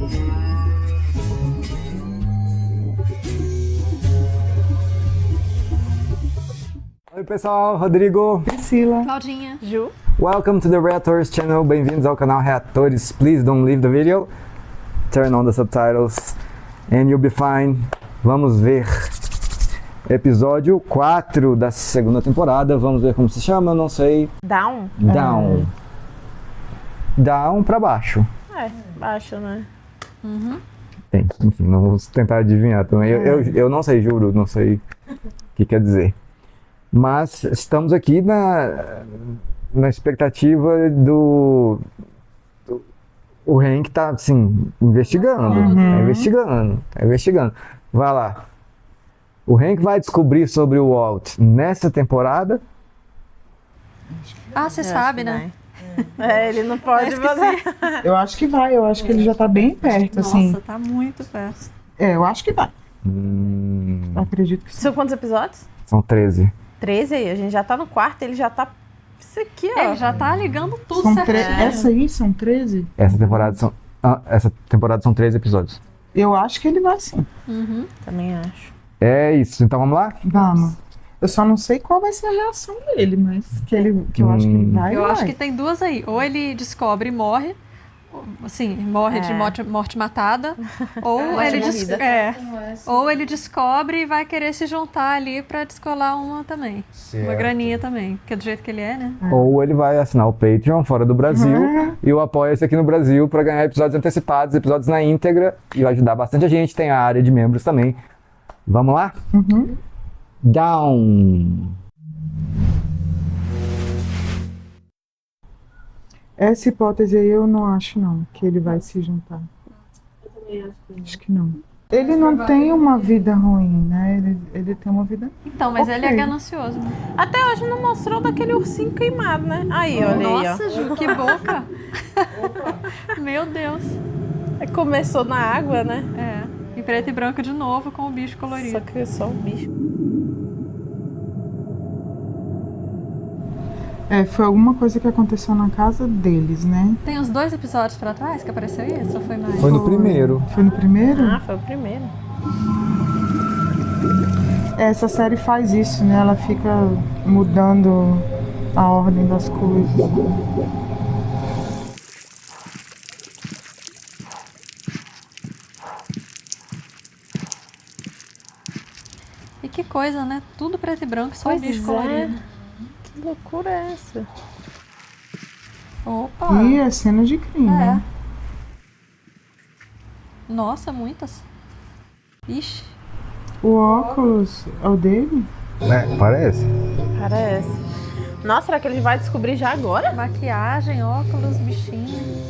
Oi pessoal, Rodrigo, Priscila, Claudinha, Ju. welcome to the Reators channel, bem-vindos ao canal Reatores. Please don't leave the video, turn on the subtitles and you'll be fine. Vamos ver episódio 4 da segunda temporada, vamos ver como se chama, eu não sei. Down? Down pra baixo. Baixo, né? Tem, enfim, vamos tentar adivinhar também. Eu não sei, juro, não sei o que quer dizer. Mas estamos aqui na expectativa do o Hank tá, assim, investigando. Tá investigando. Vai lá. O Hank vai descobrir sobre o Walt nessa temporada. Ah, você sabe, né? Ele não pode esqueci. fazer. Eu acho que vai, eu acho que ele já tá bem perto, Nossa, assim. tá muito perto. Eu acho que vai. Eu acredito que sim. São quantos episódios? São 13. 13 aí, a gente já tá no quarto, ele já tá... Isso aqui, ó. Ele já tá ligando tudo São certinho. Essa aí são 13? Essa temporada são 13 episódios. Eu acho que ele vai sim. Também acho. É isso, então vamos lá? Vamos. Eu só não sei qual vai ser a reação dele, mas que eu acho que ele vai. Eu vai. acho que tem duas aí. Ou ele descobre e morre. Assim, morre de morte matada. Ou ou ele descobre e vai querer se juntar ali pra descolar uma também. Uma graninha também. Porque é do jeito que ele é, né? Ou ele vai assinar o Patreon fora do Brasil e o Apoia-se aqui no Brasil para ganhar episódios antecipados, episódios na íntegra e vai ajudar bastante a gente. Tem a área de membros também. Vamos lá? Down. Essa hipótese aí eu não acho, não, que ele vai se juntar. Acho que não. Ele não tem uma vida ruim, né? Ele tem uma vida... Então, mas ele é Ok. ganancioso, né? Até hoje não mostrou daquele ursinho queimado, né? Aí, olha aí, ó. Nossa, Ju, que boca! Meu Deus! Começou na água, né? É. Em preto e branco de novo com o bicho colorido. Só que é só o bicho. foi alguma coisa que aconteceu na casa deles, né? Tem uns 2 episódios pra trás que apareceu isso? Ou foi mais? Foi no primeiro. Foi no primeiro? Ah, foi o primeiro. Essa série faz isso, né? Ela fica mudando a ordem das coisas. E que coisa, né? Tudo preto e branco, só o Pois bicho é. colorido. Que loucura é essa? Opa! E é cena de crime, né? Nossa, muitas. Ixi. O óculos é o dele? Né? Parece. Parece. Nossa, será que ele vai descobrir já agora? Maquiagem, óculos, bichinho.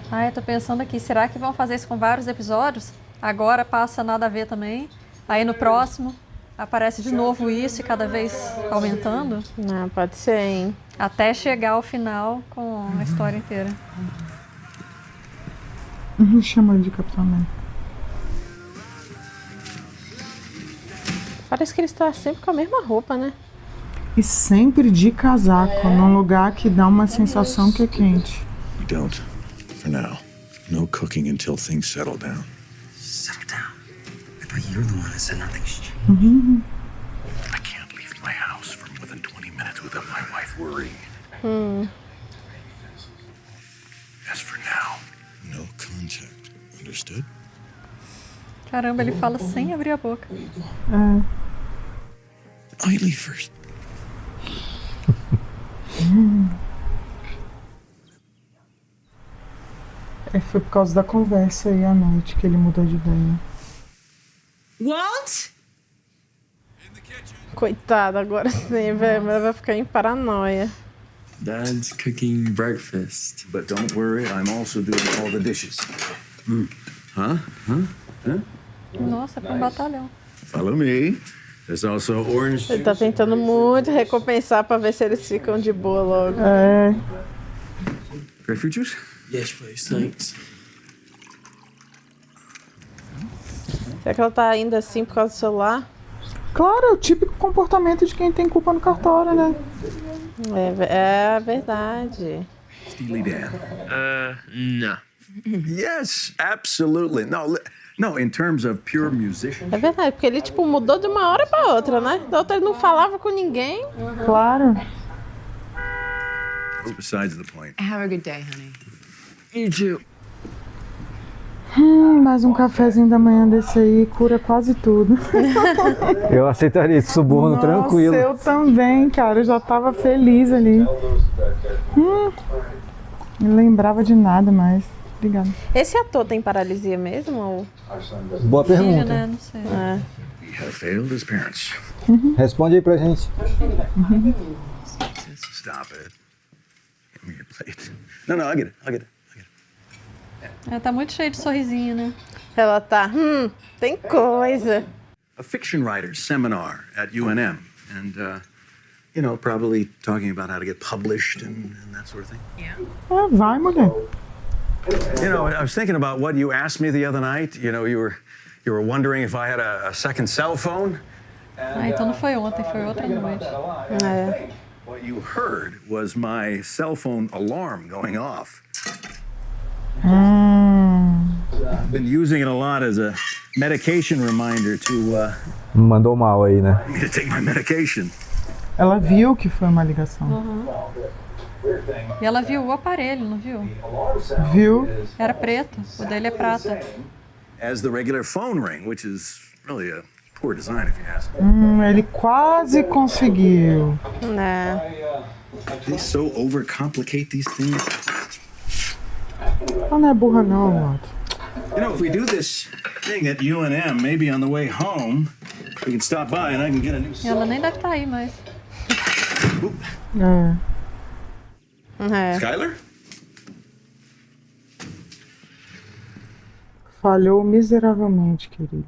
Ai, eu tô pensando aqui, será que vão fazer isso com vários episódios? Agora passa nada a ver também. Aí no próximo aparece de novo isso e cada vez aumentando. Não, pode ser, hein? Até chegar ao final com a história inteira. Chama ele de Capitão América. Parece que ele está sempre com a mesma roupa, né? E sempre de casaco, num lugar que dá uma sensação que é quente. We don't. For now. No cooking until things settle down. Settle down. I thought you were the one that said nothing's changed. I can't leave my house for more than 20 minutes without my wife worrying. As for now, no contact. Understood? Caramba, ele fala sem abrir a boca. I leave first. Foi por causa da conversa aí à noite que ele mudou de ideia. Walt? Coitado, agora sim, velho. Mas vai ficar em paranoia. Dad's cooking breakfast. But don't worry, I'm also doing all the dishes. Nossa, é um batalhão. Follow me. There's also orange Ele tá tentando muito recompensar pra ver se eles ficam de boa logo. grapefruit juice. Yes, please. Thanks. Será que ela tá ainda assim por causa do celular? Claro, é o típico comportamento de quem tem culpa no cartório, né? É verdade. Steely Dan. No. Yes, absolutely. No, in terms of pure musician. É verdade, porque ele, tipo, mudou de uma hora pra outra, né? Da outra ele não falava com ninguém. Claro. Besides the point. Have a good day, honey. You too. Mais um cafezinho da manhã desse aí cura quase tudo. Eu aceitaria esse suborno Nossa, tranquilo. eu também, cara. Eu já tava feliz ali. Não lembrava de nada mais. Obrigada. Esse ator tem paralisia mesmo? Ou... Boa Filho, pergunta. né? Não sei. É. He had failed his parents. Responde aí pra gente. Stop it. Give me your plate. No, I'll get it. Tá muito cheio de sorrisinho, né? Ela tá, tem coisa. A fiction writer's seminar at UNM. And, probably talking about how to get published and that sort of thing. Vai, mulher. I was thinking about what you asked me the other night. You were wondering if I had a second cell phone. Então não foi ontem, foi outra noite. É. What you heard was my cell phone alarm going off. I've been using it a lot as a medication reminder to Mandou mal aí, né? me to take my medication. Ela viu que foi uma ligação. E ela viu o aparelho, não viu? Viu? Era preto, o dele é prata. As the regular phone ring, which is really a poor design if you ask me. Ele quase conseguiu. Né? They so overcomplicate these things. Ela não é burra não, Otto. If we do this thing at UNM, maybe on the way home, we can stop by and I can get a new E ela nem deve estar aí, mas... É. Skylar? Falhou miseravelmente, querido.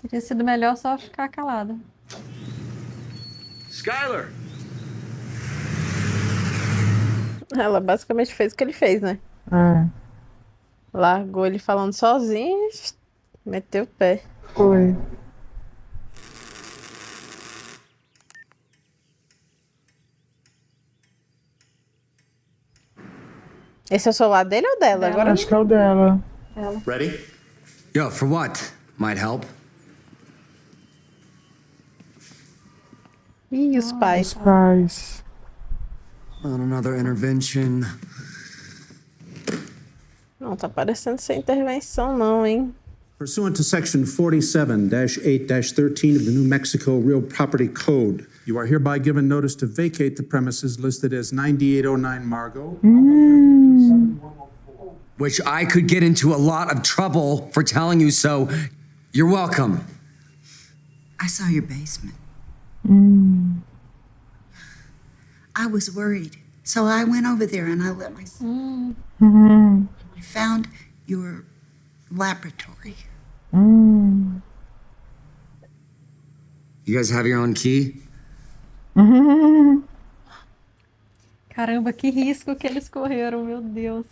Teria sido melhor só ficar calada. Skylar! Ela basicamente fez o que ele fez, né? É, Largou ele falando sozinho e meteu o pé. foi. Esse é o celular dele ou dela? Agora Acho que é o dela. Ready? Yo, for what? Might help. Ih, os pais. Os pais. On another intervention. Não tá parecendo ser intervenção não, hein? Pursuant to Section 47-8-13 of the New Mexico Real Property Code, you are hereby given notice to vacate the premises listed as 9809 Margot. Which I could get into a lot of trouble for telling you so. You're welcome. I saw your basement. I was worried, so I went over there and I let myself. I found your laboratory. You guys have your own key? Caramba, que risco que eles correram, meu Deus.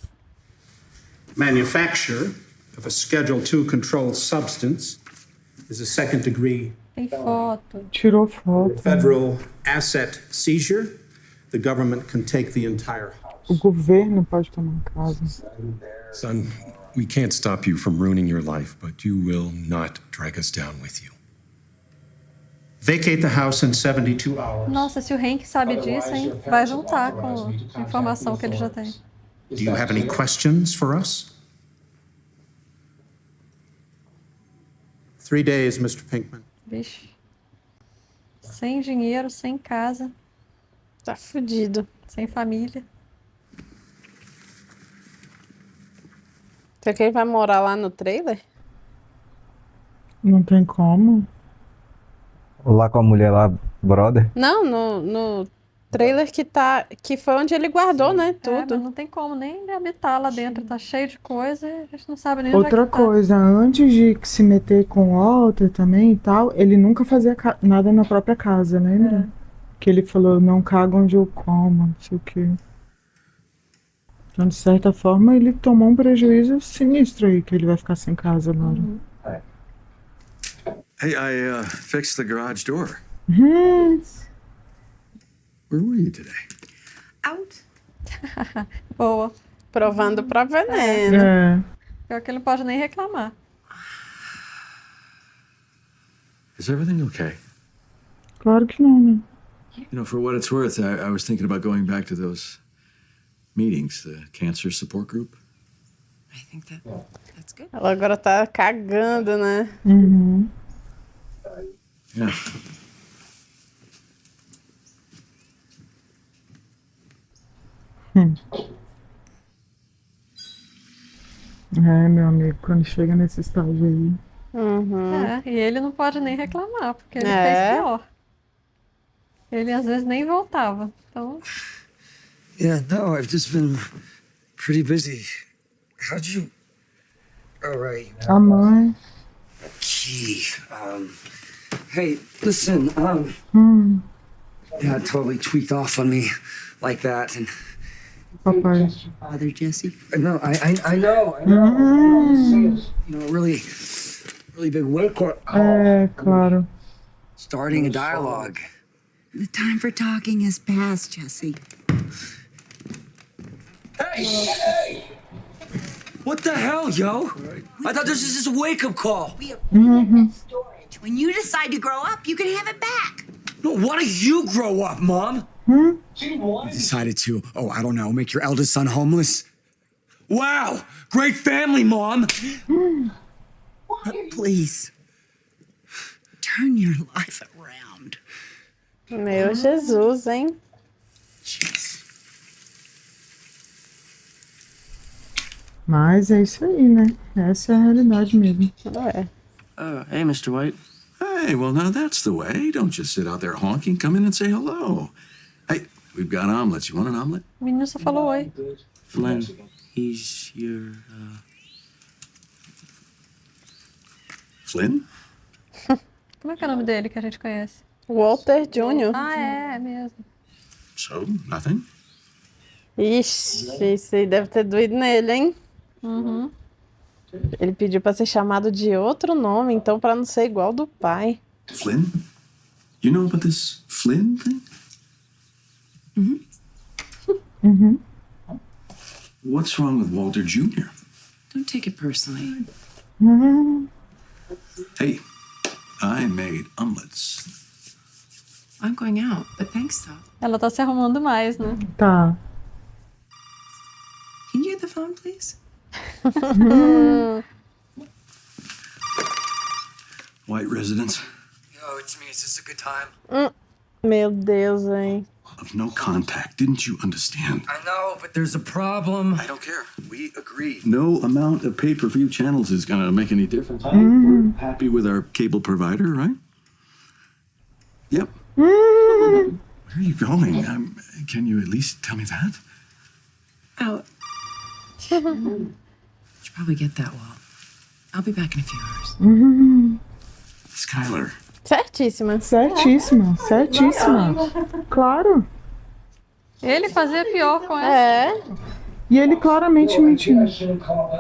Manufacture of a Schedule II controlled substance is a second degree Tem foto. Tirou foto. federal asset seizure. The government can take the entire house. O governo pode tomar casa. Son, we can't stop you from ruining your life, but you will not drag us down with you. Vacate the house in 72 hours. Nossa, se o Hank sabe disso, hein? Vai juntar com a informação que ele já tem. Do you have any questions for us? 3 days, Mr. Pinkman. Vixe. Sem dinheiro, sem casa, Tá fudido. sem família. Será que ele vai morar lá no trailer? Não tem como. Lá com a mulher lá, brother. Não, no trailer que foi onde ele guardou, né? Mas Tudo. não tem como nem habitar lá dentro. Tá cheio de coisa, a gente não sabe nem onde Outra é que tá. coisa, antes de se meter com o Walter também e tal, ele nunca fazia nada na própria casa, lembra? Que ele falou, não caga onde eu como, não sei o quê. Então, de certa forma, ele tomou um prejuízo sinistro aí, que ele vai ficar sem casa agora. Hey, I fixed the garage door. Hum. Where were you today? Out. Boa. Provando pra veneno. É. Pior que ele não pode nem reclamar. Is everything okay? Claro que não, né? You know, for what it's worth, I was thinking about going back to those meetings, the cancer support group. I think that's good. Ela agora tá cagando, né? Uhum. Yeah. É, meu amigo, quando chega nesse estágio aí. Uhum. É, e ele não pode nem reclamar, porque ele É. fez pior. Ele às vezes nem voltava. Então, Yeah, no, I've just been pretty busy. How'd you... All right. A mãe. Key. Hey, listen, Dad totally tweaked off on me like that, and... Papai. Father Jesse. No, I know. Hum. You know, really big wake up. É, claro. Starting a dialogue. The time for talking has passed, Jesse. Hey! What the hell, yo? I thought this was just a wake-up call. Storage. When you decide to grow up, you can have it back. No, why don't you grow up, Mom? Hum. You decided to, I don't know, make your eldest son homeless? Wow! Great family, Mom! Please. Turn your life around. Meu Jesus, hein? Mas é isso aí, né? Essa é a realidade mesmo. É. Hey, Mr. White. Hey, well, now that's the way. Don't just sit out there honking. Come in and say hello. Hey, we've got omelets. You want an omelet? o menino só falou oi. Flynn, he's your, Flynn? Como é que é o nome dele que a gente conhece? Walter Jr. Ah, é mesmo. So, nothing? Ixi, isso aí deve ter doído nele, hein? Uhum. Ele pediu pra ser chamado de outro nome, então pra não ser igual do pai. Flynn? You know about this Flynn thing? Uhum. What's wrong with Walter Jr.? Don't take it personally. Uhum. Hey, I made omelets. I'm going out, but thanks though. Ela tá se arrumando mais, né? Tá. Can you get the phone, please? White residence Yo, it's me. Is this a good time? Meu Deus, hein? of no contact. Didn't you understand? I know, but there's a problem. I don't care. We agreed. No amount of pay-per-view channels is gonna make any difference. We're happy with our cable provider, right? Yep. Where are you going? Can you at least tell me that? Out. Should probably get that wall. I'll be back in a few hours. Skylar. Certíssima. Certíssima, certíssima. Claro. Ele fazia pior com ela. É. E ele claramente mentiu.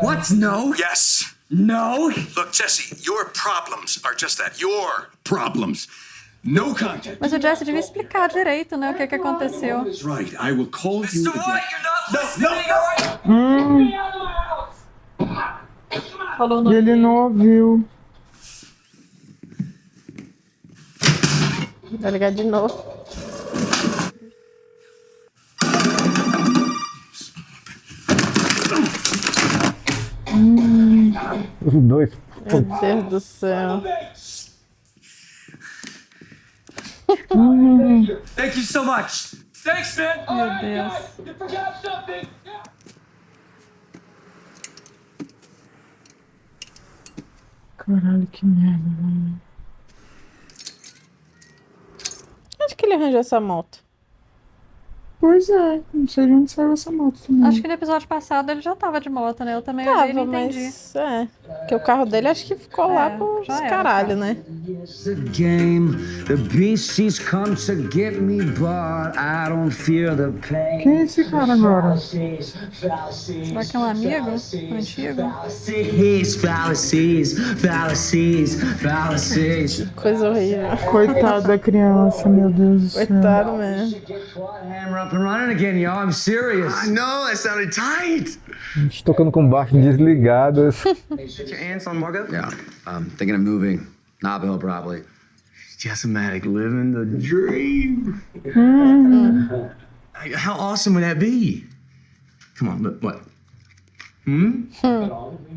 What? No? Yes. No? Look, Jesse, your problems are just that. Your problems. No contact. Mas o Jesse devia explicar direito, né, o que aconteceu. That's right. I will call you. Mr. White, you're not No, listening, no. all right? Falou E no... ele não ouviu. Vou ligar de novo. Os dois. Meu Deus do céu. Thank you so much. Thanks, man. Meu Deus. Caralho, que merda, velho. Onde que ele arranjou essa moto? Pois é, não sei de onde saiu essa moto também. Acho que no episódio passado ele já tava de moto, né? Eu também olhei e não entendi. Mas, porque o carro dele acho que ficou lá pros caralho, né? The game, the beast he's come to get me, but I don't fear the pain. Quem é esse cara agora? Será que é um amigo antigo? Fallacies. Coisa horrível. Coitado da criança, meu Deus do céu. Coitado mesmo. Hammer up and running again, y'all. I'm serious. I know, that sounded tight. A gente tocando com baixo desligado. Get your hands on Margot? Yeah, thinking of moving. Knob Hill, probably. Jessimatic, living the dream. How awesome would that be? Come on, look, what?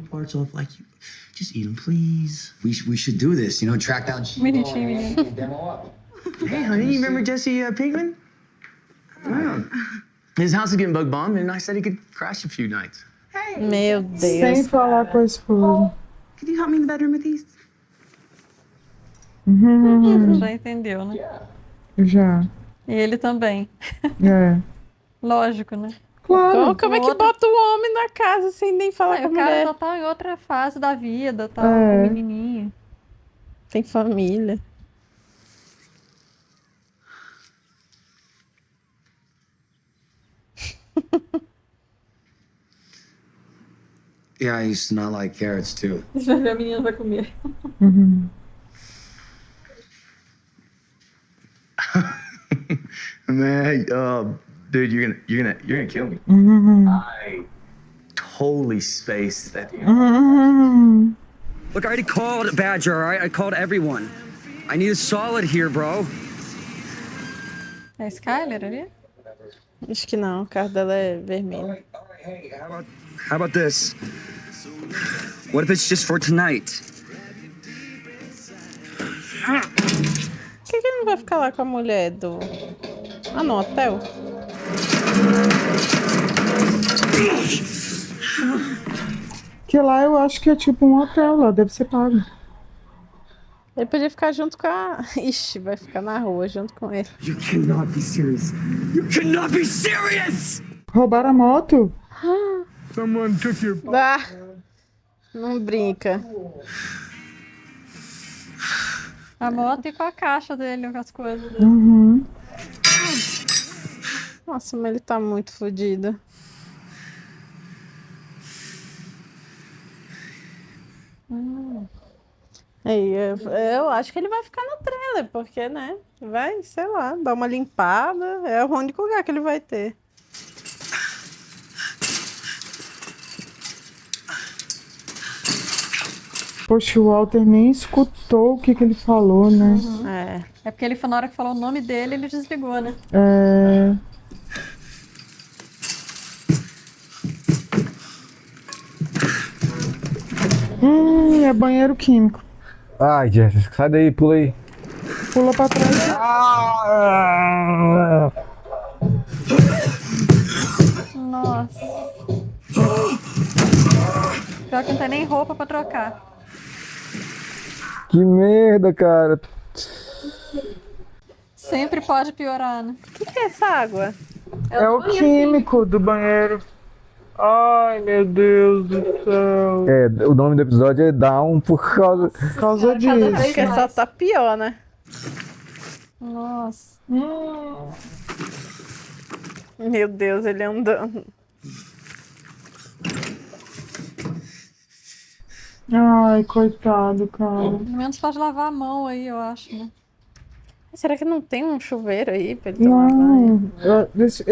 Parts off like you. Just eat them, please. We should do this, track down... Bonitinho, menino. Hey, honey, you remember Jesse Pinkman? Wow. His house is getting bug bombed, and I said he could crash a few nights. Meu Sem Deus. falar com a esposa. Can you help me in the bedroom with these? Já entendeu, né? Já. E ele também. É. Lógico, né? Claro. Como é que bota o homem na casa sem nem falar com a O cara mulher? já tá em outra fase da vida, tá É. menininho. Tem família. Yeah, I used to not like carrots, too. Deixa eu ver, a menina vai comer. Man, dude, you're gonna kill me. I totally spaced that. Look, I already called Badger, all right? I called everyone. I need a solid here, bro. É Skyler ali? Acho que não, o carro dela é vermelho. Hey, how about this? What if it's just for tonight? Por que ele não vai ficar lá com a mulher do... Ah, no hotel? Que lá eu acho que é tipo um hotel lá, deve ser pago. Ele podia ficar junto com a... Ixi, vai ficar na rua junto com ele. You cannot be serious. You cannot be serious! Roubaram a moto? Someone took your... Ah, não brinca. A moto e com a caixa dele, com as coisas dele. Uhum. Nossa, mas ele tá muito fodido. Aí, eu acho que ele vai ficar no trailer, porque, né? Vai, sei lá, dar uma limpada. É o único lugar que ele vai ter. Poxa, o Walter nem escutou o que ele falou, né? É porque ele, na hora que falou o nome dele, ele desligou, né? É... é banheiro químico. Ai, Jéssica, sai daí, pula aí. Pula pra trás. Nossa. Pior que não tem nem roupa pra trocar. Que merda, cara. Sempre pode piorar, né? O que é essa água? É o químico do banheiro. Ai, meu Deus do céu. É, o nome do episódio é Down por causa disso. Acho que só tá pior, né? Nossa. Meu Deus, ele andando. Ai, coitado, cara. Pelo menos pode lavar a mão aí, eu acho, né? Será que não tem um chuveiro aí pra ele tomar banho? Não,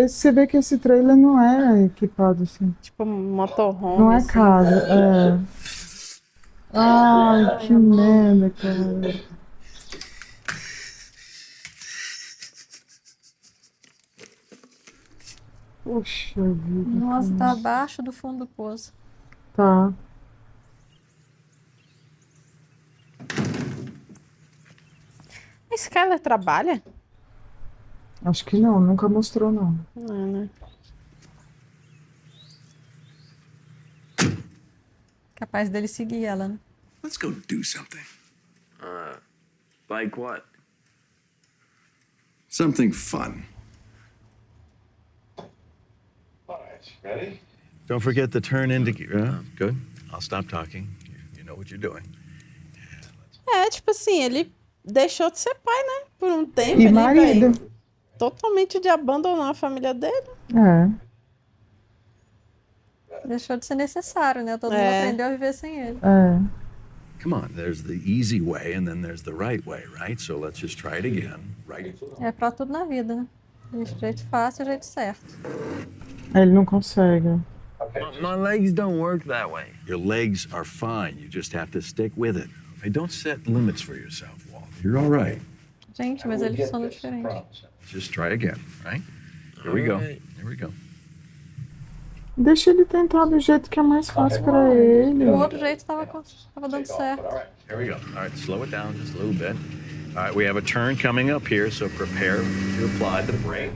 você vê que esse trailer não é equipado assim. Tipo um motorhome. Não é assim. casa, é. Ai, que merda, cara. Puxa vida. Nossa, cara. tá abaixo do fundo do poço. Tá. A Skyler trabalha? Acho que não, nunca mostrou, não. Não, né? Capaz dele seguir ela, né? Let's go do something. Like what? Something fun. Don't forget the turn indicator. Good. I'll stop talking. You know what you're doing. Tipo assim, ele deixou de ser pai, né? Por um tempo. E ele marido. vai totalmente de abandonar a família dele. Deixou de ser necessário, né? Todo mundo aprendeu a viver sem ele. Come on, there's the easy way and then there's the right way, right? So let's just try it again. Right. É pra tudo na vida, né? Jeito fácil e jeito certo. Ele não consegue. My legs don't work that way. Your legs are fine. You just have to stick with it. Okay, don't set limits for yourself, Walt. You're all right. Gente, mas ele funciona diferente. Just try again, right? Here we go. Here we go. Deixa ele tentar do jeito que é mais fácil pra ele. O outro jeito tava dando certo. Here we go. All right, slow it down just a little bit. All right, we have a turn coming up here, so prepare to apply the brake.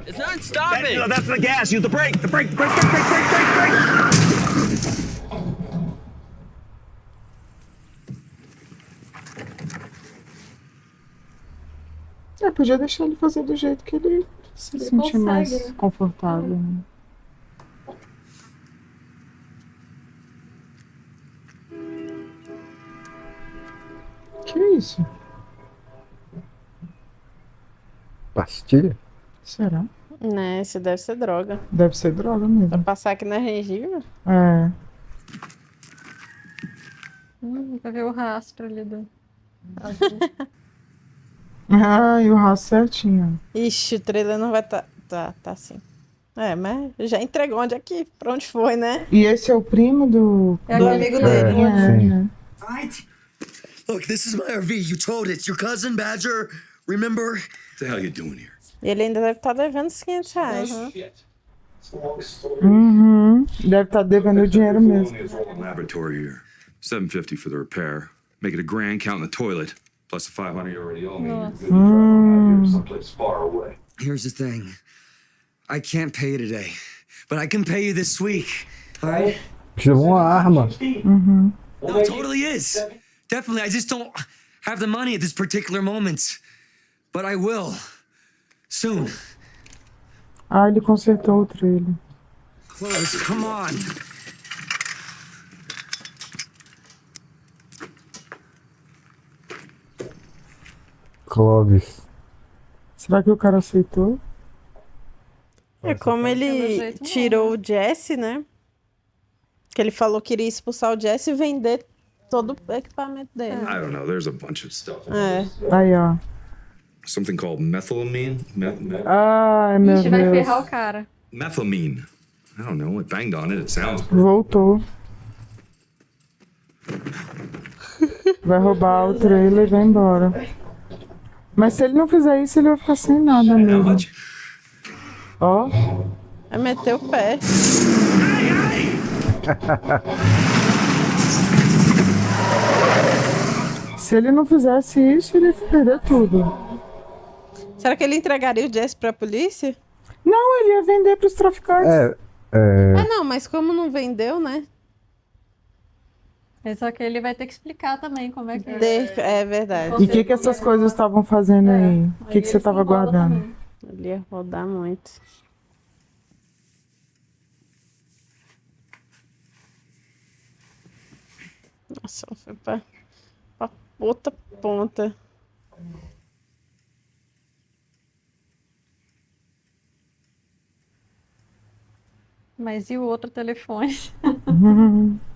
It's not stopping. No, that's the gas. Use the brake. The brake. Brake. Podia deixar ele fazer do jeito que ele se sentir mais confortável. Né? Que é isso? Pastilha? Será? Né, isso deve ser droga. Deve ser droga mesmo. Pra passar aqui na gengiva? Pra ver o rastro ali do... E o rastro certinho. Ixi, o trailer não vai tá assim. Mas já entregou pra onde foi, né? E esse é o primo do... É o amigo dele. Né? Right? Look, this is my RV. You towed it. Your cousin, Badger, remember? What the hell are you doing here? Ele ainda deve estar devendo os R$500. Deve estar devendo o dinheiro mesmo. Laboratory here. $750 for the repair. Make it $1,000 counting the toilet. Plus the $500 you already owe me. You're good to go. Here, someplace far away. Here's the thing. I can't pay you today, but I can pay you this week. All right? Levou uma arma. No, it totally is. Definitely. I just don't have the money at this particular moment. But I will. Soon. Ele consertou o trailer. Close, come on. Clovis. Será que o cara aceitou? Como ele tirou o Jesse, né? Que ele falou que iria expulsar o Jesse e vender todo o equipamento dele. I don't know. There's a bunch of stuff. Aí, ó. Something called methylamine. Ai, meu Deus. Vai ferrar o cara. Methylamine. I don't know. It banged on it. It sounds. Voltou. Vai roubar o trailer e vai embora. Mas se ele não fizer isso, ele vai ficar sem nada mesmo. Ó. Vai meter o pé. Se ele não fizesse isso, ele ia perder tudo. Será que ele entregaria o Jesse pra polícia? Não, ele ia vender pros traficantes. Não, mas como não vendeu, né? Só que ele vai ter que explicar também como é que... É verdade. E o que essas coisas estavam fazendo aí? O que você estava guardando? Ele ia rodar muito. Nossa, foi pra outra ponta. Mas e o outro telefone?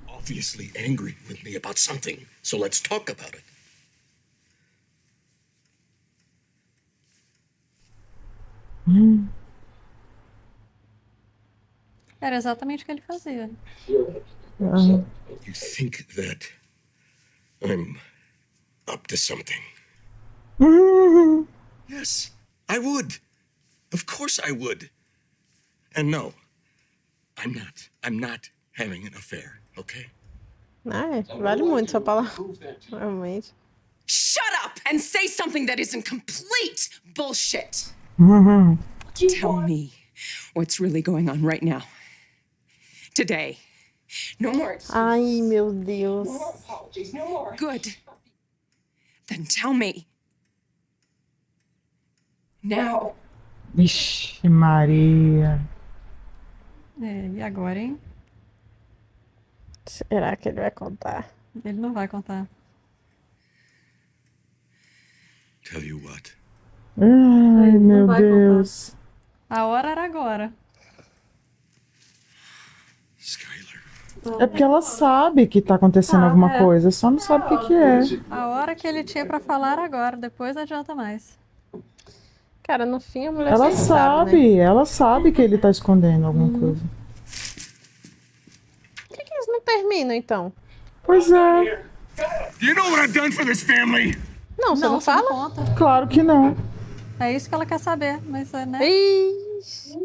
Obviously angry with me about something, so let's talk about it. Era exatamente o que ele fazia. You think that I'm up to something? Yes, I would. Of course I would. And no, I'm not. I'm not having an affair, okay? Vale muito sua palavra. Realmente. Shut up and say something that isn't complete bullshit. Tell me what's really going on right now. Today. No more excuses. Ai, meu Deus. No more apologies, no more. Good. Then tell me. Now. Vixe, Maria. E agora, hein? Será que ele vai contar? Ele não vai contar. Tell you what. Ai, meu Deus. A hora era agora. É porque ela sabe que tá acontecendo alguma coisa, só não sabe o que é. A hora que ele tinha pra falar era agora, depois não adianta mais. Cara, no fim a mulher Ela sempre sabe, né? ela sabe que ele tá escondendo alguma coisa. Por que eles não terminam, então? Pois é. You know what I've done for this family? Não, você não você fala? conta. Claro que não. É isso que ela quer saber, mas né? Ixi.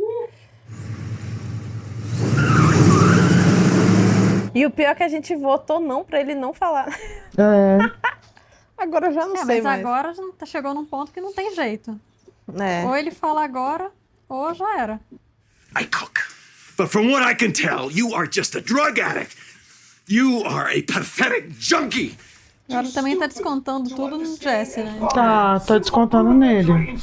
E o pior é que a gente votou não pra ele não falar. É. Agora eu já não sei mas mais. agora chegou num ponto que não tem jeito. É. Ou ele fala agora, ou já era. I cook. But from what I can tell, you are just a drug addict. You are a pathetic junkie. Agora ele também tá descontando tudo no Jesse, né? Tá descontando nele.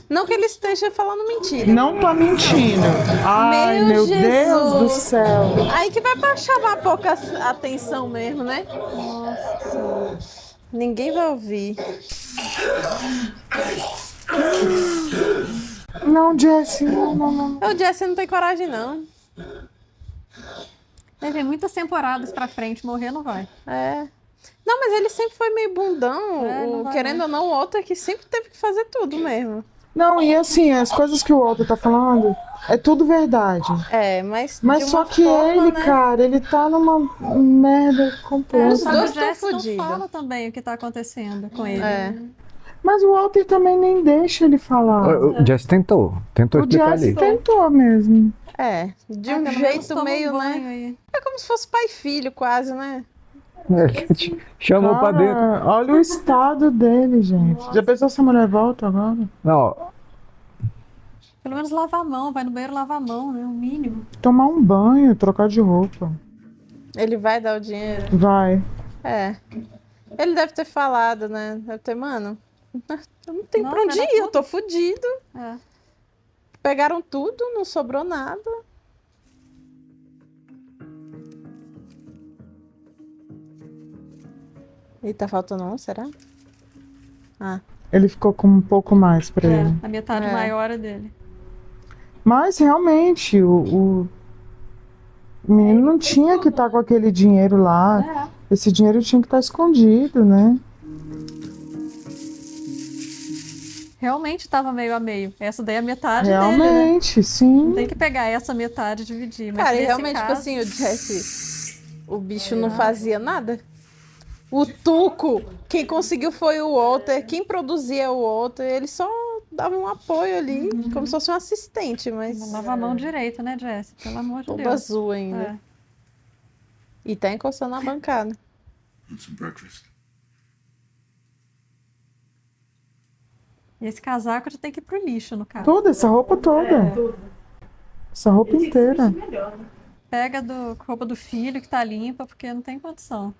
Não que ele esteja falando mentira. Não tá mentindo. Ai, meu Deus do céu. Aí que vai pra chamar pouca atenção mesmo, né? Nossa. Ninguém vai ouvir. Não, Jesse, não. O Jesse não tem coragem, não. Ele tem muitas temporadas pra frente, morrer não vai. É. Não, mas ele sempre foi meio bundão. Não vai querendo ou não, o Walter que sempre teve que fazer tudo mesmo. Não, e assim, as coisas que o Walter tá falando é tudo verdade. É, mas Mas de só uma que forma, ele, né? cara, ele tá numa merda completa. Os dois o Jesse estão não fodidos. fala também o que tá acontecendo com ele. É. Mas o Walter também nem deixa ele falar. O Jesse tentou O explicar Jesse ali. tentou mesmo. É, de Ah, um pelo menos jeito toma um meio, banho né? aí. É como se fosse pai e filho, quase, né? Chamou pra dentro. Cara, olha o estado dele, gente. Já pensou se a mulher volta agora? Não, Pelo menos lavar a mão, vai no banheiro lavar a mão, né? O mínimo. Tomar um banho, trocar de roupa. Ele vai dar o dinheiro. Vai. É. Ele deve ter falado, né? Deve ter, mano, eu não tenho Nossa, pra onde vai dar ir, eu tudo. tô fudido. É. Pegaram tudo, não sobrou nada. E tá faltando um, será? Ah. Ele ficou com um pouco mais pra ele. A metade É. maior é dele. Mas realmente, o menino não tinha que estar com aquele dinheiro lá. Esse dinheiro tinha que estar escondido, né? Realmente tava meio a meio. Essa daí é a metade dele, né? Realmente, sim. Tem que pegar essa metade e dividir. Mas Cara, e nesse realmente, caso... tipo assim, o Jesse, o bicho não fazia nada. O Tuco, quem conseguiu foi o Walter, quem produzia o Walter, ele só dava um apoio ali, como se fosse um assistente, mas... Lava a mão direito, né, Jesse? Pelo amor de Todo Deus. azul ainda. É. E tá encostando na bancada. Want some breakfast? E esse casaco já tem que ir pro lixo, no caso. Toda, essa roupa toda. Essa roupa inteira. Pega a roupa do filho que tá limpa, porque não tem condição.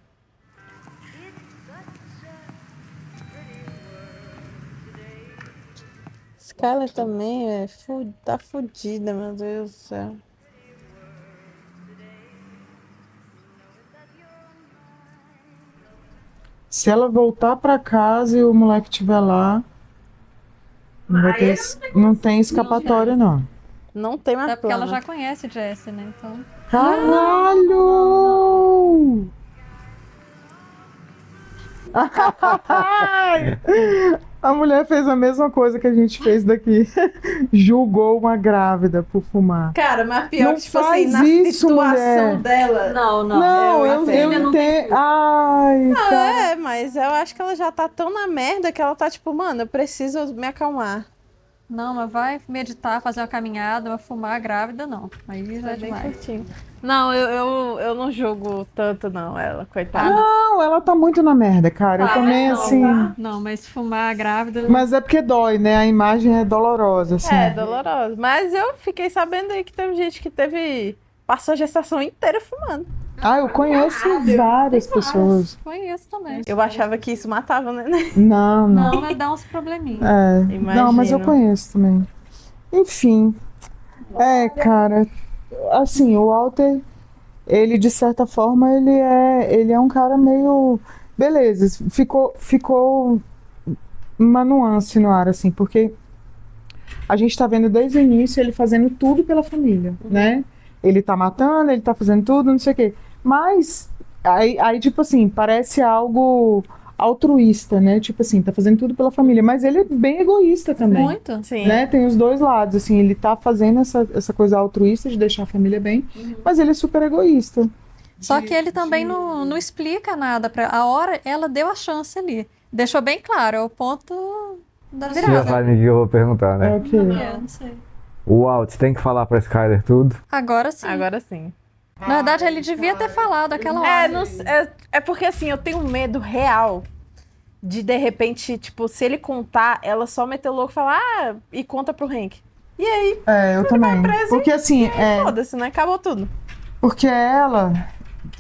Skyler também tá fudida, meu Deus do céu. Se ela voltar pra casa e o moleque estiver lá, não tem escapatória, não. Não tem mais É porque ela plano. já conhece Jesse, né? Então... Caralho! A mulher fez a mesma coisa que a gente fez daqui. Julgou uma grávida por fumar. Cara, mas pior Não que, tipo assim, faz na isso, situação mulher. dela... Não, eu entendo. Ai, Não, cara. mas eu acho que ela já tá tão na merda que ela tá tipo, mano, eu preciso me acalmar. Não, mas vai meditar, fazer uma caminhada, vai fumar grávida, não. Aí já é bem demais. curtinho. Não, eu não julgo tanto, não, ela, coitada. Não, ela tá muito na merda, cara. Eu também, assim. Não, mas fumar grávida... Mas é porque dói, né? A imagem é dolorosa, assim. É, doloroso. Mas eu fiquei sabendo aí que teve gente que passou a gestação inteira fumando. Ah, eu conheço várias pessoas. Conheço também. Eu achava que isso matava, né? Não. Não, mas dá uns probleminhas. É. Não, mas eu Imagino. conheço também. Enfim. É, cara. assim, o Walter, ele de certa forma, ele é um cara meio... Beleza, ficou uma nuance no ar, assim, porque a gente tá vendo desde o início ele fazendo tudo pela família, né? Ele tá matando, ele tá fazendo tudo, não sei o quê. Mas, aí tipo assim, parece algo altruísta, né? Tipo assim, tá fazendo tudo pela família. Mas ele é bem egoísta também. Muito. Sim. Né? Tem os dois lados, assim, ele tá fazendo essa coisa altruísta de deixar a família bem, mas ele é super egoísta. Só que ele também não explica nada. A hora, ela deu a chance ali. Deixou bem claro, é o ponto da Você virada. já sabe o que eu vou perguntar, né? É o quê? Não sei. O Walt tem que falar pra Skyler tudo? Agora sim. Agora sim. Na verdade, ele devia ter falado aquela hora. É porque assim, eu tenho medo real de repente, tipo, se ele contar, ela só meter o louco e falar, e conta pro Hank. E aí? Eu também. Porque assim, foda-se, né? Acabou tudo. Porque ela,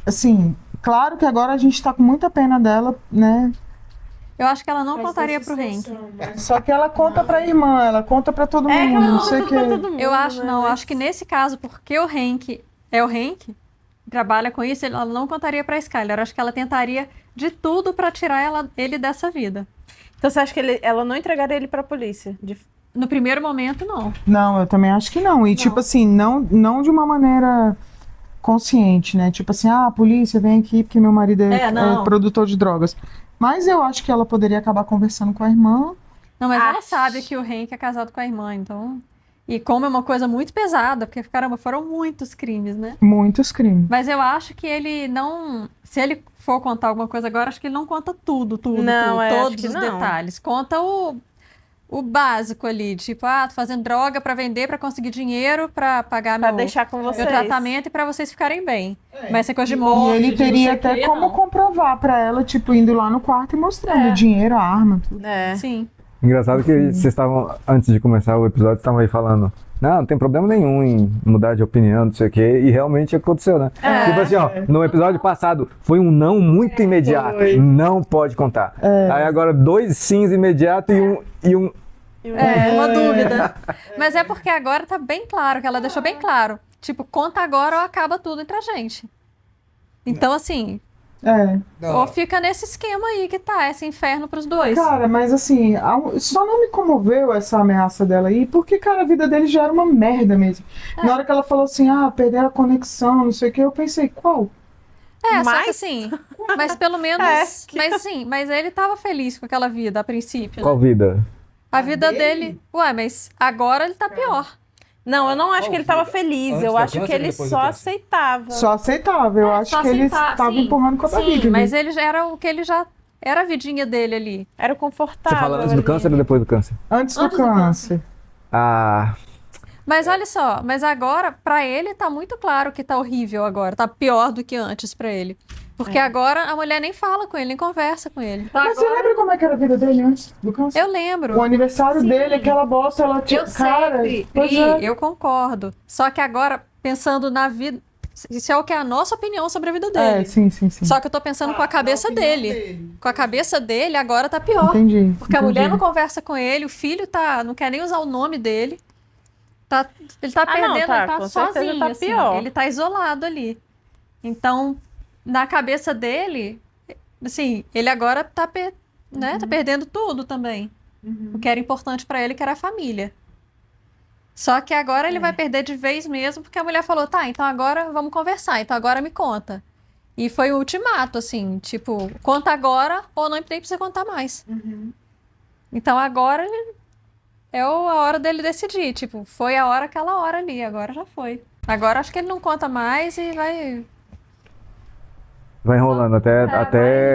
assim, claro que agora a gente tá com muita pena dela, né? Eu acho que ela não contaria pro Hank. Só que ela conta pra irmã, ela conta pra todo mundo, que ela não conta sei o pra quê. todo mundo. Eu acho, né? não, acho que nesse caso, porque o Hank é o Hank, trabalha com isso, ela não contaria pra Skyler. Eu acho que ela tentaria de tudo pra tirar ele dessa vida. Então você acha que ela não entregaria ele pra polícia? No primeiro momento, não. Não, eu também acho que não. E tipo assim, não de uma maneira consciente, né? Tipo assim, polícia, vem aqui porque meu marido é produtor de drogas. Mas eu acho que ela poderia acabar conversando com a irmã. Não, mas ela sabe que o Hank é casado com a irmã, então... E como é uma coisa muito pesada, porque, caramba, foram muitos crimes, né? Muitos crimes. Mas eu acho que ele não... Se ele for contar alguma coisa agora, acho que ele não conta tudo, Não, todos os detalhes. Conta o básico ali, tipo, tô fazendo droga pra vender, pra conseguir dinheiro, pra pagar pra deixar com vocês. meu tratamento e pra vocês ficarem bem. Mas essa coisa de morte... E ele teria até como comprovar pra ela, tipo, indo lá no quarto e mostrando o dinheiro, a arma, tudo. Sim. Engraçado que vocês estavam, antes de começar o episódio, estavam aí falando, não tem problema nenhum em mudar de opinião, não sei o quê, e realmente aconteceu, né? Tipo assim, no episódio passado, foi um não muito imediato, não pode contar. Aí agora 2 sims imediatos e um uma dúvida. Mas é porque agora tá bem claro, que ela deixou bem claro. Tipo, conta agora ou acaba tudo entre a gente. Então, assim... Ou fica nesse esquema aí que tá, esse inferno pros dois. Cara, mas assim, só não me comoveu essa ameaça dela aí, porque, cara, a vida dele já era uma merda mesmo. Na hora que ela falou assim, perder a conexão, não sei o que, eu pensei, qual? Só que assim, mas pelo menos, mas ele tava feliz com aquela vida a princípio. Qual né? vida? A vida dele, mas agora ele tá pior. Não, eu não acho que ele tava feliz, eu acho que ele só aceitava. Só aceitava, eu acho que ele estava empurrando com a barriga. Sim, mas ele já era o que ele já era a vidinha dele ali. Era o confortável. Você fala antes do câncer ou depois do câncer? Antes do câncer. Mas olha só, mas agora, pra ele, tá muito claro que tá horrível agora. Tá pior do que antes pra ele. Porque agora a mulher nem fala com ele, nem conversa com ele. Mas você lembra como é que era a vida dele antes do câncer? Eu lembro. O aniversário dele, aquela bosta, ela tinha... Cara, eu concordo. Só que agora, pensando na vida... Isso é o que é a nossa opinião sobre a vida dele. Sim. Só que eu tô pensando com a cabeça dele. Com a cabeça dele, agora tá pior. Entendi. Porque a mulher não conversa com ele, o filho não quer nem usar o nome dele. Ele tá perdendo, ele tá sozinho, tá pior. Ele tá isolado ali. Então, na cabeça dele, assim, ele agora tá perdendo tudo também. O que era importante pra ele, que era a família. Só que agora ele vai perder de vez mesmo, porque a mulher falou, então agora vamos conversar, então agora me conta. E foi o ultimato, assim, tipo, conta agora ou nem precisa contar mais. Então agora é a hora dele decidir, tipo, foi a hora, aquela hora ali, agora já foi. Agora acho que ele não conta mais e vai enrolando até...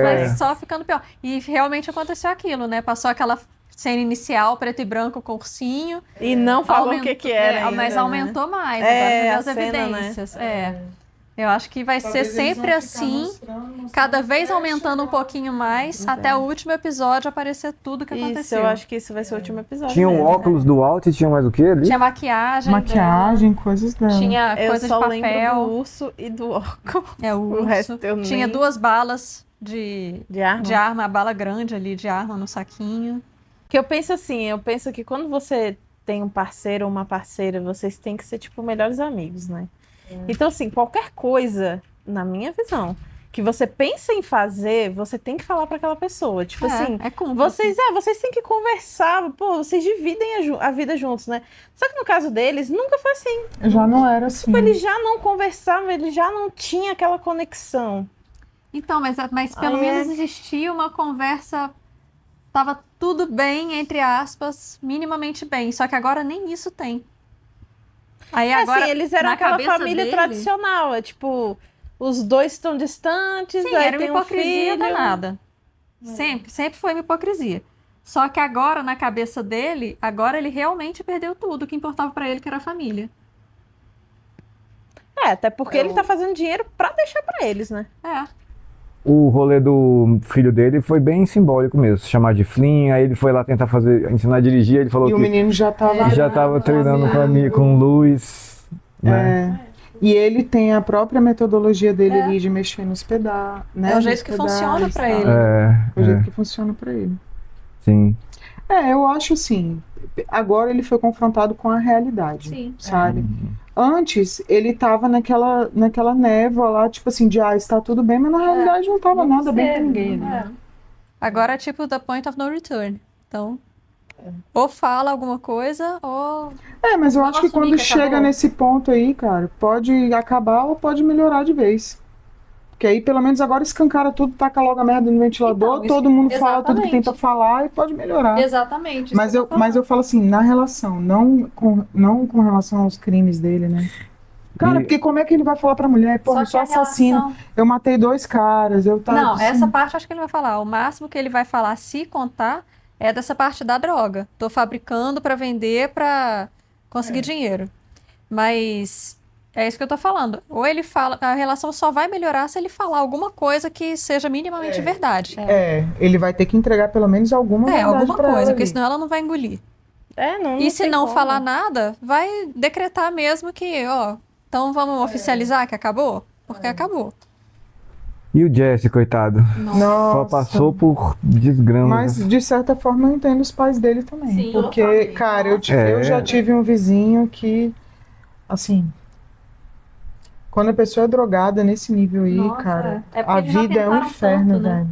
Vai só ficando pior. E realmente aconteceu aquilo, né? Passou aquela cena inicial, preto e branco, com ursinho. E não falou o que era ainda, mas aumentou mais, agora as evidências. Eu acho que vai ser sempre assim, cada vez aumentando um pouquinho mais, até o último episódio aparecer tudo que aconteceu. Isso, eu acho que isso vai ser o último episódio. Tinha um óculos do Walt e tinha mais o que ali? Tinha maquiagem. Coisas dela. Tinha coisa de papel. Eu só lembro do urso e do óculos. O urso. O resto eu Tinha 2 balas de arma, a bala grande ali de arma no saquinho. Que eu penso que quando você tem um parceiro ou uma parceira, vocês têm que ser, tipo, melhores amigos, né? Então, assim, qualquer coisa, na minha visão, que você pensa em fazer, você tem que falar pra aquela pessoa. Tipo assim, vocês têm que conversar, pô, vocês dividem a vida juntos, né? Só que no caso deles, nunca foi assim. Já não era assim. Tipo, eles já não conversavam, eles já não tinham aquela conexão. Então, mas pelo menos existia uma conversa, tava tudo bem, entre aspas, minimamente bem. Só que agora nem isso tem. Aí agora, assim, eles eram na aquela cabeça família dele, tradicional, é tipo, os dois estão distantes, sim, aí era uma tem um hipocrisia filho. danada. Sempre foi uma hipocrisia. Só que agora, na cabeça dele, agora ele realmente perdeu tudo. O que importava pra ele, que era a família. Até porque ele tá fazendo dinheiro pra deixar pra eles, né? O rolê do filho dele foi bem simbólico mesmo, se chamar de Flynn, aí ele foi lá tentar ensinar a dirigir, ele falou E que o menino já tava treinando com o Luiz, né? E ele tem a própria metodologia dele ali de mexer nos pedais, né? É o jeito que funciona pra ele. O jeito que funciona pra ele. Sim. Eu acho assim, agora ele foi confrontado com a realidade, Sim. sabe? Antes, ele tava naquela névoa lá, tipo assim, de está tudo bem, mas na realidade não tava nada bem pra ninguém. Né? Agora é tipo the point of no return. Então, ou fala alguma coisa, ou... mas eu acho que quando chega nesse ponto aí, cara, pode acabar ou pode melhorar de vez. Porque aí, pelo menos, agora escancara tudo, taca logo a merda no ventilador, Então, todo mundo fala tudo que tem pra falar e pode melhorar. Exatamente. Mas eu falo assim, na relação, não com relação aos crimes dele, né? Cara, porque como é que ele vai falar pra mulher? Pô, eu sou assassino, eu matei 2 caras, eu tava... Não, assim... essa parte eu acho que ele vai falar. O máximo que ele vai falar, se contar, é dessa parte da droga. Tô fabricando pra vender pra conseguir dinheiro. Mas... é isso que eu tô falando. Ou ele fala, a relação só vai melhorar se ele falar alguma coisa que seja minimamente verdade. Ele vai ter que entregar pelo menos alguma verdade alguma pra coisa, ela porque ali. senão ela não vai engolir. Não E se tem não como. falar nada, vai decretar mesmo que, então vamos oficializar que acabou? Porque acabou. E o Jesse, coitado? Nossa. Só passou por desgrama. Mas, de certa forma, eu entendo os pais dele também. Sim, porque, eu também. cara, eu já tive um vizinho que, assim... Quando a pessoa é drogada nesse nível aí, cara, a vida é um inferno, velho.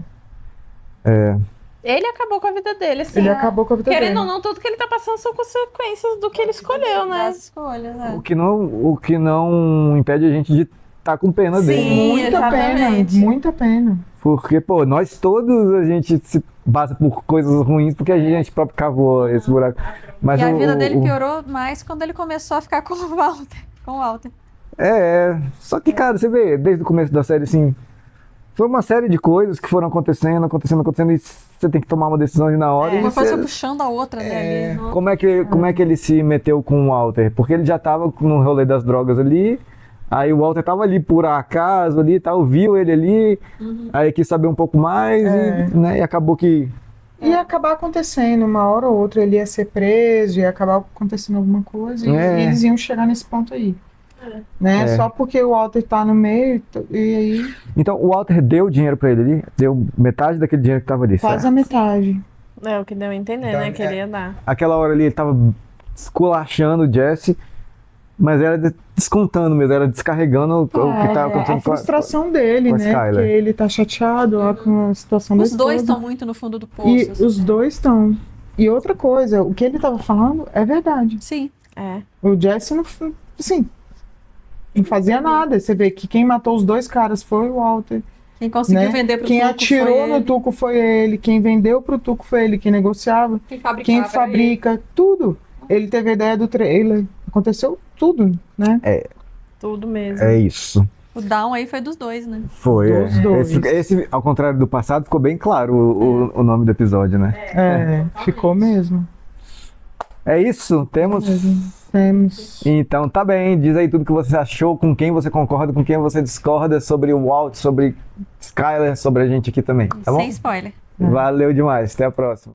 Ele acabou com a vida dele, assim. Ele acabou com a vida Querendo dele. ou não, tudo que ele tá passando são consequências do que ele escolheu, né? Das escolhas, O que não impede a gente de estar com pena dele. Muita pena. Porque, pô, nós todos, a gente se passa por coisas ruins porque a gente próprio cavou esse buraco. Mas e a vida dele piorou mais quando ele começou a ficar com o Walter. Só que, cara, você vê, desde o começo da série, assim, foi uma série de coisas que foram acontecendo, e você tem que tomar uma decisão ali na hora. Uma coisa puxando a outra, né? Como é que ele se meteu com o Walter? Porque ele já tava no rolê das drogas ali, aí o Walter tava ali por acaso, ali, tal, viu ele ali, aí quis saber um pouco mais, e acabou que... Ia acabar acontecendo, uma hora ou outra ele ia ser preso, ia acabar acontecendo alguma coisa, e eles iam chegar nesse ponto aí. Né? Só porque o Walter tá no meio, e aí... Então, o Walter deu dinheiro pra ele ali? Deu metade daquele dinheiro que tava ali, Quase certo? a metade. É o que deu a entender, Então, né? Que ele ia dar. Aquela hora ali ele tava esculachando o Jesse, mas era descontando mesmo, era descarregando o que tava acontecendo a frustração dele, com a né? Skyler. Porque ele tá chateado lá com a situação da Os dois esposa. estão muito no fundo do poço. E assim. os dois estão. E outra coisa, o que ele tava falando é verdade. Sim. O Jesse não, assim, não fazia nada. Você vê que quem matou os 2 caras foi o Walter. Quem conseguiu vender pro Quem Tuco atirou foi no ele. Tuco foi ele. Quem vendeu pro Tuco foi ele. Quem negociava. Quem fabrica. Tudo. Ele teve a ideia do trailer. Aconteceu tudo, né? Tudo mesmo. É isso. O down aí foi dos dois, né? Foi. Dos dois. Esse, ao contrário do passado, ficou bem claro o nome do episódio, né? Ficou mesmo. É isso? Temos? Temos. Então tá bem, diz aí tudo que você achou, com quem você concorda, com quem você discorda sobre o Walt, sobre Skyler, sobre a gente aqui também, tá bom? Sem spoiler. Valeu demais, até a próxima.